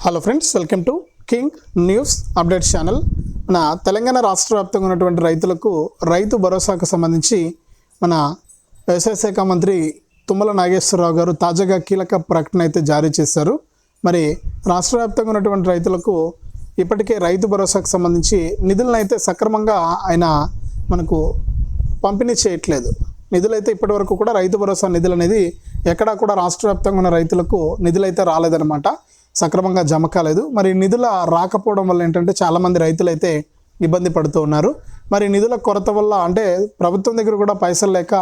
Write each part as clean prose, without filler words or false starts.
Hello friends, welcome to king news update channel. మన తెలంగాణ రాష్ట్ర వ్యాప్తంగా ఉన్నటువంటి రైతులకు రైతు భరోసాకు సంబంధించి మన వ్యవసాయ శాఖ మంత్రి తుమ్మల నాగేశ్వరరావు గారు తాజాగా కీలక ప్రకటన అయితే జారీ చేశారు. మరి రాష్ట్ర వ్యాప్తంగా ఉన్నటువంటి రైతులకు ఇప్పటికే రైతు భరోసాకు సంబంధించి నిధులను అయితే సక్రమంగా ఆయన మనకు పంపిణీ చేయట్లేదు. నిధులైతే ఇప్పటివరకు కూడా రైతు భరోసా నిధులు అనేది ఎక్కడా కూడా రాష్ట్ర వ్యాప్తంగా ఉన్న రైతులకు నిధులైతే రాలేదన్నమాట, సక్రమంగా జమ కాలేదు. మరి నిధుల రాకపోవడం వల్ల ఏంటంటే చాలామంది రైతులైతే ఇబ్బంది పడుతూ ఉన్నారు. మరి నిధుల కొరత వల్ల అంటే ప్రభుత్వం దగ్గర కూడా పైసలు లేక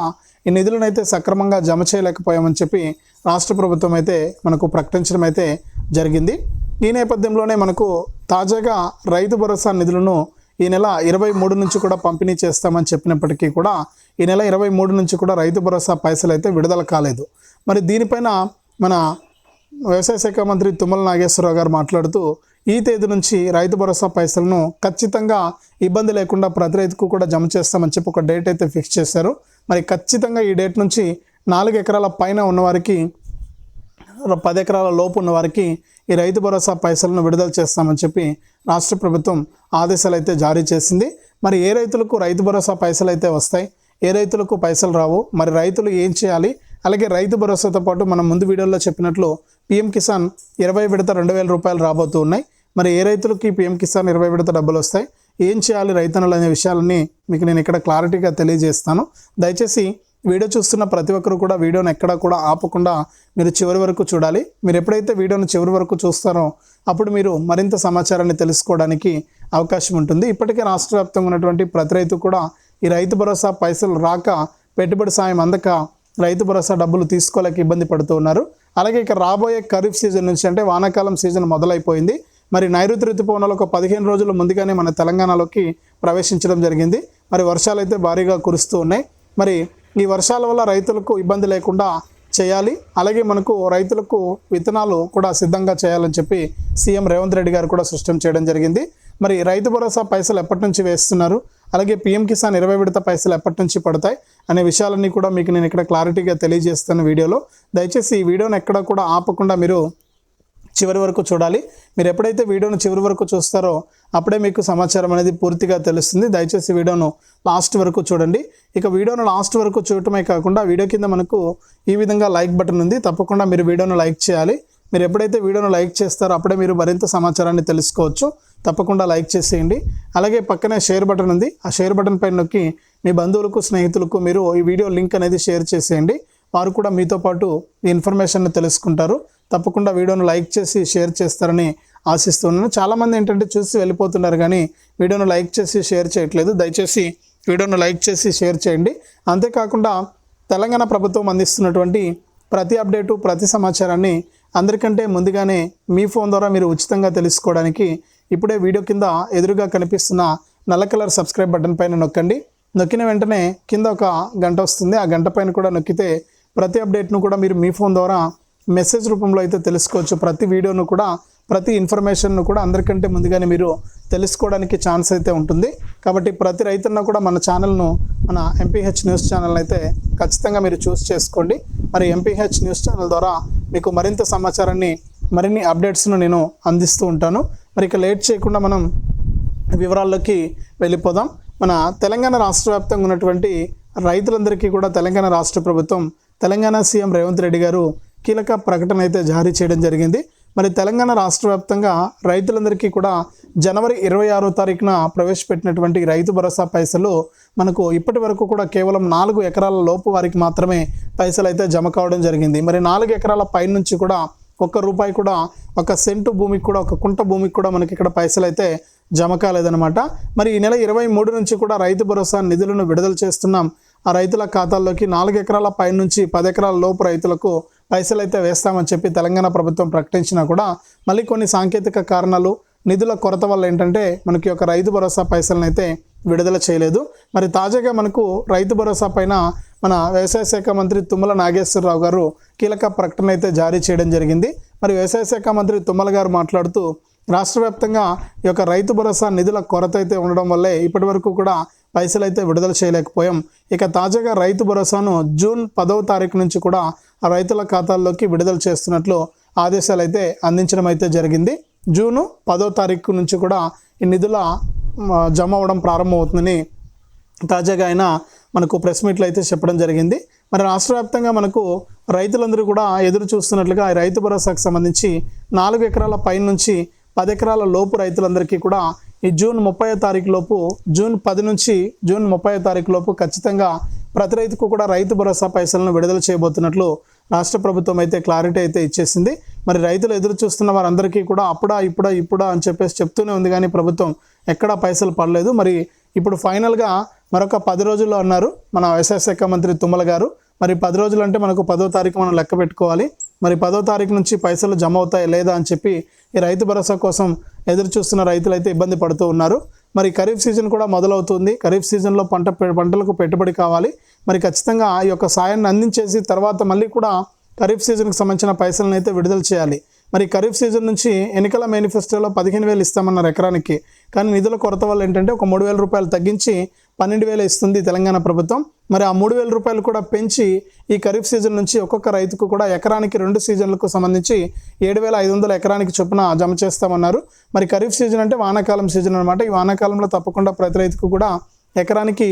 ఈ నిధులను అయితే సక్రమంగా జమ చేయలేకపోయామని చెప్పి రాష్ట్ర ప్రభుత్వం అయితే మనకు ప్రకటించడం అయితే జరిగింది. ఈ నేపథ్యంలోనే మనకు తాజాగా రైతు భరోసా నిధులను ఈ నెల 23 నుంచి కూడా పంపిణీ చేస్తామని చెప్పినప్పటికీ కూడా ఈ నెల 23 నుంచి కూడా రైతు భరోసా పైసలు అయితే విడుదల కాలేదు. మరి దీనిపైన మన వ్యవసాయ శాఖ మంత్రి తుమ్మల నాగేశ్వరరావు గారు మాట్లాడుతూ ఈ తేదీ నుంచి రైతు భరోసా పైసలను ఖచ్చితంగా ఇబ్బంది లేకుండా ప్రతి రైతుకు కూడా జమ చేస్తామని చెప్పి ఒక డేట్ అయితే ఫిక్స్ చేశారు. మరి ఖచ్చితంగా ఈ డేట్ నుంచి 4 ఎకరాల పైన ఉన్నవారికి 10 ఎకరాల లోపు ఉన్నవారికి ఈ రైతు భరోసా పైసలను విడుదల చేస్తామని చెప్పి రాష్ట్ర ప్రభుత్వం ఆదేశాలు అయితే జారీ చేసింది. మరి ఏ రైతులకు రైతు భరోసా పైసలు అయితే వస్తాయి, ఏ రైతులకు పైసలు రావు, మరి రైతులు ఏం చేయాలి, అలాగే రైతు భరోసాతో పాటు మనం ముందు వీడియోలో చెప్పినట్లు పీఎం కిసాన్ 20 విడత 2,000 రూపాయలు రాబోతూ ఉన్నాయి. మరి ఏ రైతులకి పీఎం కిసాన్ 20 విడత డబ్బులు వస్తాయి, ఏం చేయాలి రైతన్నలు అనే విషయాలని మీకు నేను ఇక్కడ క్లారిటీగా తెలియజేస్తాను. దయచేసి వీడియో చూస్తున్న ప్రతి ఒక్కరు కూడా వీడియోని ఎక్కడా కూడా ఆపకుండా మీరు చివరి వరకు చూడాలి. మీరు ఎప్పుడైతే వీడియోని చివరి వరకు చూస్తారో అప్పుడు మీరు మరింత సమాచారాన్ని తెలుసుకోవడానికి అవకాశం ఉంటుంది. ఇప్పటికే రాష్ట్ర వ్యాప్తంగా ఉన్నటువంటి ప్రతి రైతు కూడా ఈ రైతు భరోసా పైసలు రాక, పెట్టుబడి సాయం అందక రైతు భరోసా డబ్బులు తీసుకోలేక ఇబ్బంది పడుతూ ఉన్నారు. అలాగే ఇక రాబోయే ఖరీఫ్ సీజన్ నుంచి అంటే వానాకాలం సీజన్ మొదలైపోయింది. మరి నైరుతి ఋతుపవనాలు ఒక 15 రోజుల ముందుగానే మన తెలంగాణలోకి ప్రవేశించడం జరిగింది. మరి వర్షాలు అయితే భారీగా కురుస్తూ ఉన్నాయి. మరి ఈ వర్షాల వల్ల రైతులకు ఇబ్బంది లేకుండా చేయాలి, అలాగే మనకు రైతులకు విత్తనాలు కూడా సిద్ధంగా చేయాలని చెప్పి సీఎం రేవంత్ రెడ్డి గారు కూడా స్పష్టం చేయడం జరిగింది. మరి రైతు భరోసా పైసలు ఎప్పటి నుంచి వేస్తున్నారు, అలాగే పీఎం కిసాన్ 20 విడత పైసలు ఎప్పటి నుంచి పడతాయి అనే విషయాలన్నీ కూడా మీకు నేను ఇక్కడ క్లారిటీగా తెలియజేస్తాను వీడియోలో. దయచేసి ఈ వీడియోని ఎక్కడ కూడా ఆపకుండా మీరు చివరి వరకు చూడాలి. మీరు ఎప్పుడైతే వీడియోను చివరి వరకు చూస్తారో అప్పుడే మీకు సమాచారం అనేది పూర్తిగా తెలుస్తుంది. దయచేసి వీడియోను లాస్ట్ వరకు చూడండి. ఇక వీడియోను లాస్ట్ వరకు చూడటమే కాకుండా వీడియో కింద మనకు ఈ విధంగా లైక్ బటన్ ఉంది, తప్పకుండా మీరు వీడియోను లైక్ చేయాలి. మీరు ఎప్పుడైతే వీడియోను లైక్ చేస్తారో అప్పుడే మీరు మరింత సమాచారాన్ని తెలుసుకోవచ్చు. తప్పకుండా లైక్ చేసేయండి. అలాగే పక్కనే షేర్ బటన్ ఉంది, ఆ షేర్ బటన్ పైన నొక్కి మీ బంధువులకు, స్నేహితులకు మీరు ఈ వీడియో లింక్ అనేది షేర్ చేసేయండి. వారు కూడా మీతో పాటు ఈ ఇన్ఫర్మేషన్ని తెలుసుకుంటారు. తప్పకుండా వీడియోను లైక్ చేసి షేర్ చేస్తారని ఆశిస్తున్నాను. చాలామంది ఏంటంటే చూసి వెళ్ళిపోతున్నారు కానీ వీడియోను లైక్ చేసి షేర్ చేయట్లేదు. దయచేసి వీడియోను లైక్ చేసి షేర్ చేయండి. అంతేకాకుండా తెలంగాణ ప్రభుత్వం అందిస్తున్నటువంటి ప్రతి అప్డేటు, ప్రతి సమాచారాన్ని అందరికంటే ముందుగానే మీ ఫోన్ ద్వారా మీరు ఉచితంగా తెలుసుకోవడానికి ఇప్పుడే వీడియో కింద ఎదురుగా కనిపిస్తున్న నల్ల కలర్ సబ్స్క్రైబ్ బటన్ పైన నొక్కండి. నొక్కిన వెంటనే కింద ఒక గంట వస్తుంది, ఆ గంట పైన కూడా నొక్కితే ప్రతి అప్డేట్ను కూడా మీరు మీ ఫోన్ ద్వారా మెసేజ్ రూపంలో అయితే తెలుసుకోవచ్చు. ప్రతి వీడియోను కూడా, ప్రతి ఇన్ఫర్మేషన్ను కూడా అందరికంటే ముందుగానే మీరు తెలుసుకోవడానికి ఛాన్స్ అయితే ఉంటుంది. కాబట్టి ప్రతి రైతున్న కూడా మన ఛానల్ను, మన ఎంపీహెచ్ న్యూస్ ఛానల్ అయితే ఖచ్చితంగా మీరు చూస్ చేసుకోండి. మరి ఎంపీహెచ్ న్యూస్ ఛానల్ ద్వారా మీకు మరింత సమాచారాన్ని, మరిన్ని అప్డేట్స్ను నేను అందిస్తూ ఉంటాను. మరి ఇక లేట్ చేయకుండా మనం వివరాల్లోకి వెళ్ళిపోదాం. మన తెలంగాణ రాష్ట్ర వ్యాప్తంగా ఉన్నటువంటి రైతులందరికీ కూడా తెలంగాణ రాష్ట్ర ప్రభుత్వం, తెలంగాణ సీఎం రేవంత్ రెడ్డి గారు కీలక ప్రకటన అయితే జారీ చేయడం జరిగింది. మరి తెలంగాణ రాష్ట్ర వ్యాప్తంగా రైతులందరికీ కూడా జనవరి 26వ తారీఖున ప్రవేశపెట్టినటువంటి రైతు భరోసా పైసలు మనకు ఇప్పటి వరకు కూడా కేవలం 4 ఎకరాల లోపు వారికి మాత్రమే పైసలు అయితే జమ కావడం జరిగింది. మరి 4 ఎకరాల పై నుంచి కూడా ₹1 కూడా, 1 సెంటు భూమికి కూడా, 1 కుంట భూమికి కూడా మనకి ఇక్కడ పైసలు అయితే జమ కాలేదన్నమాట. మరి ఈ నెల 23 నుంచి కూడా రైతు భరోసా నిధులను విడుదల చేస్తున్నాం. ఆ రైతుల ఖాతాల్లోకి 4 ఎకరాల పై నుంచి 10 ఎకరాల లోపు రైతులకు పైసలు అయితే వేస్తామని చెప్పి తెలంగాణ ప్రభుత్వం ప్రకటించినా కూడా మళ్ళీ కొన్ని సాంకేతిక కారణాలు, నిధుల కొరత వల్ల ఏంటంటే మనకి ఒక రైతు భరోసా పైసలను అయితే విడుదల చేయలేదు. మరి తాజాగా మనకు రైతు భరోసా పైన మన వ్యవసాయ శాఖ మంత్రి తుమ్మల నాగేశ్వరరావు గారు కీలక ప్రకటన అయితే జారీ చేయడం జరిగింది. మరి వ్యవసాయ శాఖ మంత్రి తుమ్మల గారు మాట్లాడుతూ రాష్ట్ర వ్యాప్తంగా ఈ యొక్క రైతు భరోసా నిధుల కొరత అయితే ఉండడం వల్లే ఇప్పటి వరకు కూడా పైసలు అయితే విడుదల చేయలేకపోయాం. ఇక తాజాగా రైతు భరోసాను జూన్ 10వ తారీఖు నుంచి కూడా ఆ రైతుల ఖాతాల్లోకి విడుదల చేస్తున్నట్లు ఆదేశాలు అయితే అందించడం అయితే జరిగింది. జూన్ 10వ తారీఖు నుంచి కూడా ఈ నిధుల జమ అవ్వడం ప్రారంభమవుతుందని తాజాగా ఆయన మనకు ప్రెస్ మీట్లో అయితే చెప్పడం జరిగింది. మరి రాష్ట్ర వ్యాప్తంగా మనకు రైతులందరూ కూడా ఎదురు చూస్తున్నట్లుగా ఈ రైతు భరోసాకు సంబంధించి 4 ఎకరాల పైన నుంచి 10 ఎకరాల లోపు రైతులందరికీ కూడా ఈ జూన్ 30వ తారీఖు లోపు, జూన్ 10 నుంచి జూన్ 30వ తారీఖు లోపు ఖచ్చితంగా ప్రతి రైతుకు కూడా రైతు భరోసా పైసలను విడుదల చేయబోతున్నట్లు రాష్ట్ర ప్రభుత్వం అయితే క్లారిటీ అయితే ఇచ్చేసింది. మరి రైతులు ఎదురు చూస్తున్న వారందరికీ కూడా ఇప్పుడా అని చెప్పేసి చెప్తూనే ఉంది, కానీ ప్రభుత్వం ఎక్కడా పైసలు పడలేదు. మరి ఇప్పుడు ఫైనల్గా మరొక 10 రోజుల్లో అన్నారు మన వ్యవసాయ శాఖ మంత్రి తుమ్మల గారు. మరి 10 రోజులు అంటే మనకు 10వ తారీఖు మనం లెక్క పెట్టుకోవాలి. మరి 10వ తారీఖు నుంచి పైసలు జమ అవుతాయి లేదా అని చెప్పి ఈ రైతు భరోసా కోసం ఎదురు చూస్తున్న రైతులు అయితే ఇబ్బంది పడుతూ ఉన్నారు. మరి ఖరీఫ్ సీజన్ కూడా మొదలవుతుంది. ఖరీఫ్ సీజన్లో పంటలకు పెట్టుబడి కావాలి. మరి ఖచ్చితంగా ఈ యొక్క సాయాన్ని అందించేసి తర్వాత మళ్ళీ కూడా ఖరీఫ్ సీజన్కి సంబంధించిన పైసలను అయితే విడుదల చేయాలి. మరి ఖరీఫ్ సీజన్ నుంచి ఎన్నికల మేనిఫెస్టోలో 15,000 ఇస్తామన్నారు ఎకరానికి. కానీ నిధుల కొరత వల్ల ఏంటంటే ఒక 3,000 రూపాయలు తగ్గించి 12,000 ఇస్తుంది తెలంగాణ ప్రభుత్వం. మరి ఆ 3,000 రూపాయలు కూడా పెంచి ఈ ఖరీఫ్ సీజన్ నుంచి ఒక్కొక్క రైతుకు కూడా ఎకరానికి 2 సీజన్లకు సంబంధించి 7,500 ఎకరానికి చొప్పున జమ చేస్తామన్నారు. మరి ఖరీఫ్ సీజన్ అంటే వానాకాలం సీజన్ అనమాట. ఈ వానాకాలంలో తప్పకుండా ప్రతి రైతుకు కూడా ఎకరానికి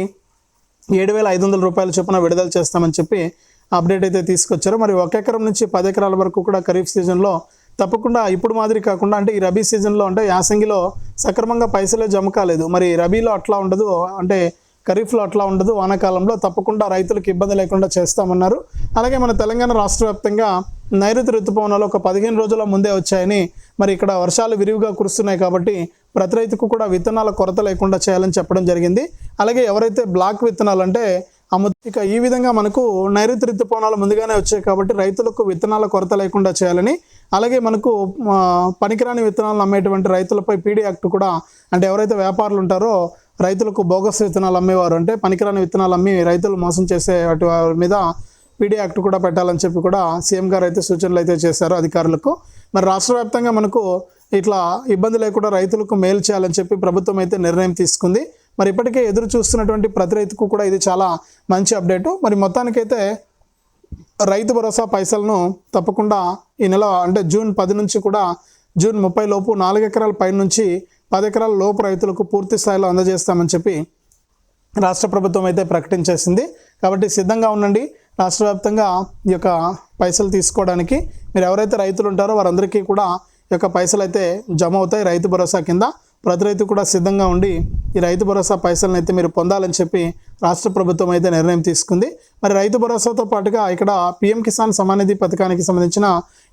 7,500 రూపాయల చొప్పున విడుదల చేస్తామని చెప్పి అప్డేట్ అయితే తీసుకొచ్చారు. మరి 1 ఎకరం నుంచి 10 ఎకరాల వరకు కూడా ఖరీఫ్ సీజన్లో తప్పకుండా ఇప్పుడు మాదిరి కాకుండా, అంటే ఈ రబీ సీజన్లో అంటే యాసంగిలో సక్రమంగా పైసలే జమ కాలేదు. మరి రబీలో అట్లా ఉండదు, అంటే ఖరీఫ్లో అట్లా ఉండదు. వానాకాలంలో తప్పకుండా రైతులకు ఇబ్బంది లేకుండా చేస్తామన్నారు. అలాగే మన తెలంగాణ రాష్ట్ర వ్యాప్తంగా నైరుతి ఋతుపవనాలు ఒక 15 రోజుల ముందే వచ్చాయని, మరి ఇక్కడ వర్షాలు విరివిగా కురుస్తున్నాయి కాబట్టి ప్రతి రైతుకు కూడా విత్తనాల కొరత లేకుండా చేయాలని చెప్పడం జరిగింది. అలాగే ఎవరైతే బ్లాక్ విత్తనాలు అంటే ఇక ఈ విధంగా మనకు నైరుతి ఋతుపవనాలు ముందుగానే వచ్చాయి కాబట్టి రైతులకు విత్తనాల కొరత లేకుండా చేయాలని, అలాగే మనకు పనికిరాని విత్తనాలను అమ్మేటువంటి రైతులపై పీడీ యాక్ట్ కూడా, అంటే ఎవరైతే వ్యాపారులు ఉంటారో రైతులకు బోగస్ విత్తనాలు అమ్మేవారు, అంటే పనికిరాని విత్తనాలు అమ్మి రైతులు మోసం చేసే వారి మీద పీడీ యాక్ట్ కూడా పెట్టాలని చెప్పి కూడా సీఎం గారు అయితే సూచనలు అయితే చేశారు అధికారులకు. మరి రాష్ట్ర వ్యాప్తంగా మనకు ఇట్లా ఇబ్బంది లేకుండా రైతులకు మేలు చేయాలని చెప్పి ప్రభుత్వం అయితే నిర్ణయం తీసుకుంది. మరి ఇప్పటికే ఎదురు చూస్తున్నటువంటి ప్రతి రైతుకు కూడా ఇది చాలా మంచి అప్డేటు. మరి మొత్తానికైతే రైతు భరోసా పైసలను తప్పకుండా ఈ నెల అంటే జూన్ 10 నుంచి కూడా జూన్ 30 లోపు 4 ఎకరాల పైన నుంచి 10 ఎకరాల లోపు రైతులకు పూర్తి స్థాయిలో అందజేస్తామని చెప్పి రాష్ట్ర ప్రభుత్వం అయితే ప్రకటించేసింది. కాబట్టి సిద్ధంగా ఉండండి. రాష్ట్ర వ్యాప్తంగా ఈ యొక్క పైసలు తీసుకోవడానికి మీరు ఎవరైతే రైతులు ఉంటారో వారందరికీ కూడా ఈ యొక్క పైసలు అయితే జమ అవుతాయి రైతు భరోసా కింద. ప్రతి రైతు కూడా సిద్ధంగా ఉండి ఈ రైతు భరోసా పైసలను అయితే మీరు పొందాలని చెప్పి రాష్ట్ర ప్రభుత్వం అయితే నిర్ణయం తీసుకుంది. మరి రైతు భరోసాతో పాటుగా ఇక్కడ పీఎం కిసాన్ సమ్మాన్ నిధి పథకానికి సంబంధించిన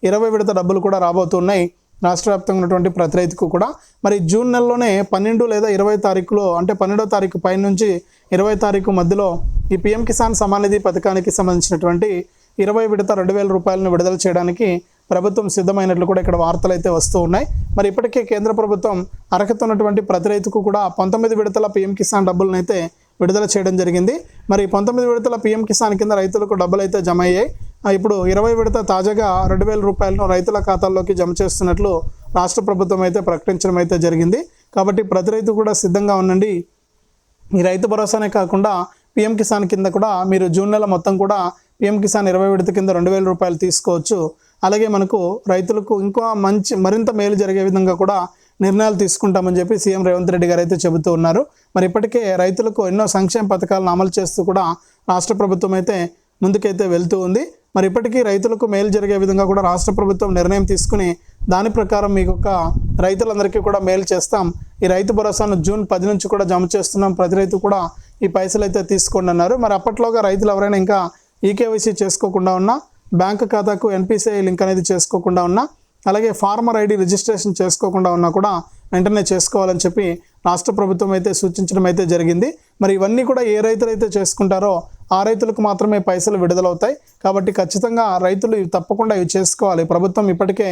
20 విడత డబ్బులు కూడా రాబోతున్నాయి రాష్ట్ర వ్యాప్తంగా ఉన్నటువంటి ప్రతి రైతుకు కూడా. మరి జూన్ నెలలోనే 12 లేదా 20 తారీఖులో, అంటే 12వ తారీఖు పై నుంచి 20 తారీఖు మధ్యలో ఈ పీఎం కిసాన్ సమ్మాన్ నిధి పథకానికి సంబంధించినటువంటి 20 విడత 2,000 రూపాయలను విడుదల చేయడానికి ప్రభుత్వం సిద్ధమైనట్లు కూడా ఇక్కడ వార్తలు అయితే వస్తూ ఉన్నాయి. మరి ఇప్పటికే కేంద్ర ప్రభుత్వం అర్హత ఉన్నటువంటి ప్రతి రైతుకు కూడా 19 విడతల పీఎం కిసాన్ డబ్బులను అయితే విడుదల చేయడం జరిగింది. మరి 19 విడతల పీఎం కిసాన్ కింద రైతులకు డబ్బులు అయితే జమ అయ్యాయి. ఇప్పుడు 20 విడత తాజాగా 2,000 రూపాయలను రైతుల ఖాతాల్లోకి జమ చేస్తున్నట్లు రాష్ట్ర ప్రభుత్వం అయితే ప్రకటించడం అయితే జరిగింది. కాబట్టి ప్రతి రైతు కూడా సిద్ధంగా ఉండండి. ఈ రైతు భరోసానే కాకుండా పీఎం కిసాన్ కింద కూడా మీరు జూన్ నెల మొత్తం కూడా పీఎం కిసాన్ 20 విడత కింద 2,000 రూపాయలు తీసుకోవచ్చు. అలాగే మనకు రైతులకు ఇంకా మరింత మేలు జరిగే విధంగా కూడా నిర్ణయాలు తీసుకుంటామని చెప్పి సీఎం రేవంత్ రెడ్డి గారు అయితే చెబుతూ ఉన్నారు. మరి ఇప్పటికే రైతులకు ఎన్నో సంక్షేమ పథకాలను అమలు చేస్తూ కూడా రాష్ట్ర ప్రభుత్వం అయితే ముందుకైతే వెళ్తూ ఉంది. మరి ఇప్పటికీ రైతులకు మేలు జరిగే విధంగా కూడా రాష్ట్ర ప్రభుత్వం నిర్ణయం తీసుకుని దాని ప్రకారం మీకు రైతులందరికీ కూడా మేలు చేస్తాం. ఈ రైతు భరోసాను జూన్ 10 నుంచి కూడా జమ చేస్తున్నాం. ప్రతి రైతు కూడా ఈ పైసలు అయితే తీసుకోండి అన్నారు. మరి అప్పట్లోగా రైతులు ఎవరైనా ఇంకా ఈకేవైసీ చేసుకోకుండా ఉన్నా, బ్యాంకు ఖాతాకు ఎన్పిసిఐ లింక్ అనేది చేసుకోకుండా ఉన్నా, అలాగే ఫార్మర్ ఐడి రిజిస్ట్రేషన్ చేసుకోకుండా ఉన్నా కూడా వెంటనే చేసుకోవాలని చెప్పి రాష్ట్ర ప్రభుత్వం అయితే సూచించడం అయితే జరిగింది. మరి ఇవన్నీ కూడా ఏ రైతులు అయితే చేసుకుంటారో ఆ రైతులకు మాత్రమే పైసలు విడుదలవుతాయి. కాబట్టి ఖచ్చితంగా రైతులు తప్పకుండా ఇవి చేసుకోవాలి. ప్రభుత్వం ఇప్పటికే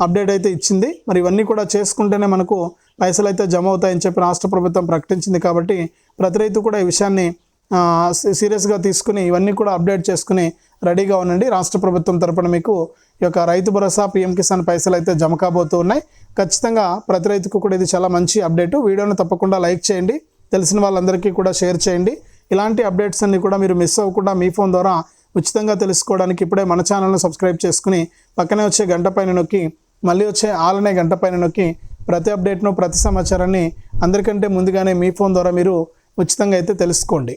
అప్డేట్ అయితే ఇచ్చింది. మరి ఇవన్నీ కూడా చేసుకుంటేనే మనకు పైసలు అయితే జమ అవుతాయని చెప్పి రాష్ట్ర ప్రభుత్వం ప్రకటించింది. కాబట్టి ప్రతి రైతు కూడా ఈ విషయాన్ని సీరియస్గా తీసుకుని ఇవన్నీ కూడా అప్డేట్ చేసుకుని రెడీగా ఉండండి. రాష్ట్ర ప్రభుత్వం తరపున మీకు ఈ యొక్క రైతు భరోసా పీఎం కిసాన్ పైసలు అయితే జమ కాబోతూ ఉన్నాయి. ఖచ్చితంగా ప్రతి రైతుకు కూడా ఇది చాలా మంచి అప్డేటు. వీడియోను తప్పకుండా లైక్ చేయండి, తెలిసిన వాళ్ళందరికీ కూడా షేర్ చేయండి. ఇలాంటి అప్డేట్స్ అన్ని కూడా మీరు మిస్ అవ్వకుండా మీ ఫోన్ ద్వారా ఉచితంగా తెలుసుకోవడానికి ఇప్పుడే మన ఛానల్ను సబ్స్క్రైబ్ చేసుకుని పక్కనే వచ్చే గంట పైన నొక్కి మళ్ళీ వచ్చే ఆల్ అనే గంట పైన నొక్కి ప్రతి అప్డేట్ను ప్రతి సమాచారాన్ని అందరికంటే ముందుగానే మీ ఫోన్ ద్వారా మీరు ఉచితంగా అయితే తెలుసుకోండి.